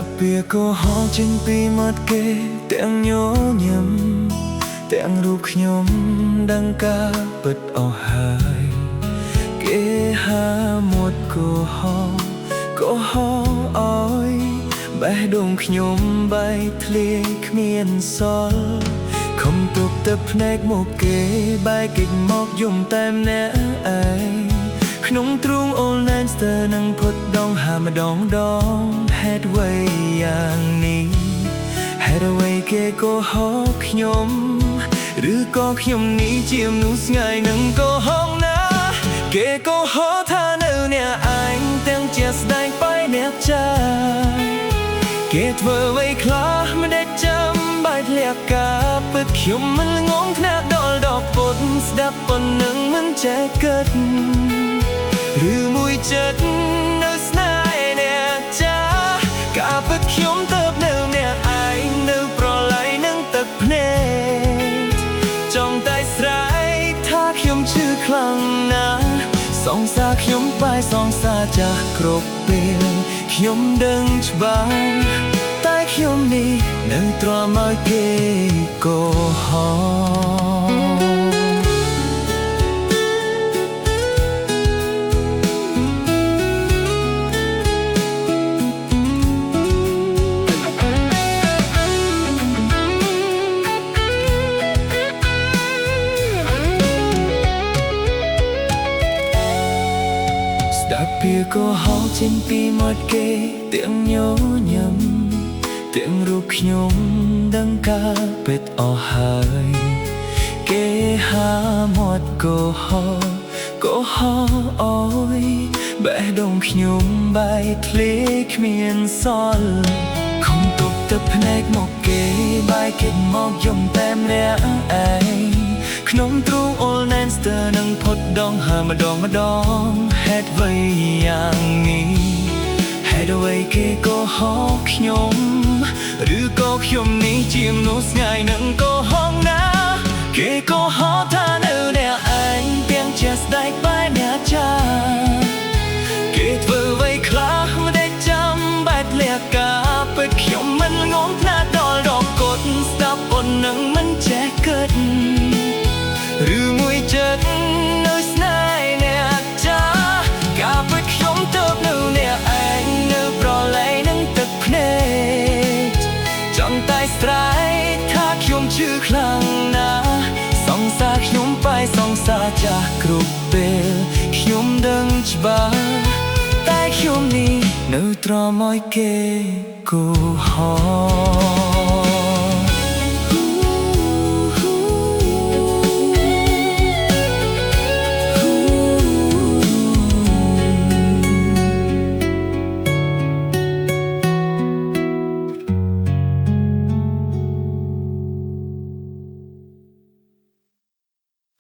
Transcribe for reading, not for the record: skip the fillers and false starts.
ស្ដាប់ពាក្យកុហកចេញពីមាត់គេទាំងញញឹមទាំងរូបខ្ញុំដឹងការពិតអស់ហើយគេហាមាត់កុហកអើយបេះដូងខ្ញុំបែកធ្លាយគ្មានសល់ខំទប់ទឹកភ្នែកមកគេបែកកិច្ចមកយំតែម្នាក់ឯងក្នុងទ្រូងអូនណែនស្ទើរនឹងផុតដងហាម្ដងហេតុអ្វីយ៉ាងនេះហេតុអ្វីគេកុហកខ្ញុំឬក៏ខ្ញុំនេះជាមនុស្សស្ងាយនឹងកុហកណាគេកុហកថានៅអ្នកឯងទាំងជាស្ដែងបែកអ្នកចាគេធ្វើអ្វីខ្លះមិនដែលចាំបែកធ្លាក់ការពិតខ្ញុំមិនងងថ្នាក់ដល់ដល់ពុតស្ដាប់ប៉ុណ្ណឹងមិនចេះគិតឬមួយចិត្តនៅស្នេហ៍អ្នកចាការពិតខ្ញុំទៅនៅអ្នកឯងនៅប្រឡ័យនឹងទឹកភ្នែកចង់តែស្រែកថាខ្ញុំឈឺខ្លាំងណាស់សងសាខ្ញុំបែកសងសាចាស់គ្រប់ពេលខ្ញុំដឹងច្បាស់តែខ្ញុំនេះនៅទ្រាំឲ្យគេកុហកស្ដាប់ពាក្យកុហកចេញពីមាត់គេទាំងញញឹមទាំងរូបខ្ញុំដឹងការពិតអស់ហើយគេហាមាត់កុហកអើយបេះដូងខ្ញុំបែកធ្លាយគ្មានសល់ខំទប់ទឹកភ្នែកមកគេបែកកិច្ចមកយំតែម្នាក់ឯងក្នុងទ្រូងអូនណែនស្ទើរនឹងផុតដងហាម្ដងហេតុអ្វីយ៉ាងនេះហេតុអ្វីគេកុហកខ្ញុំឬក៏ខ្ញុំនេះជាមនុស្សស្ងាយនឹងកុហកណាគេកុហកថានៅអ្នកឯងទាំងជាស្ដែងបែកអ្នកចាគេធ្វើអ្វីខ្លះមិនដែលចាំបែបលាការពិតខ្ញុំមិនងងថ្នាក់ដល់ដល់កត់ស្ដាប់ប៉ុណ្ណឹងមិនចេះគិតឬមួយចិត្តនៅស្នេហ៍អ្នកចាការពិតខ្ញុំទៅនៅអ្នកឯងនៅប្រឡ័យនឹងទឹកភ្នែកចង់តែស្រែកថាខ្ញុំឈឺខ្លាំងណាស់សងសាខ្ញុំបែកសងសាចាស់គ្រប់ពេលខ្ញុំដឹងច្បាស់តែខ្ញុំនេះនៅទ្រាំឲ្យគេកុហក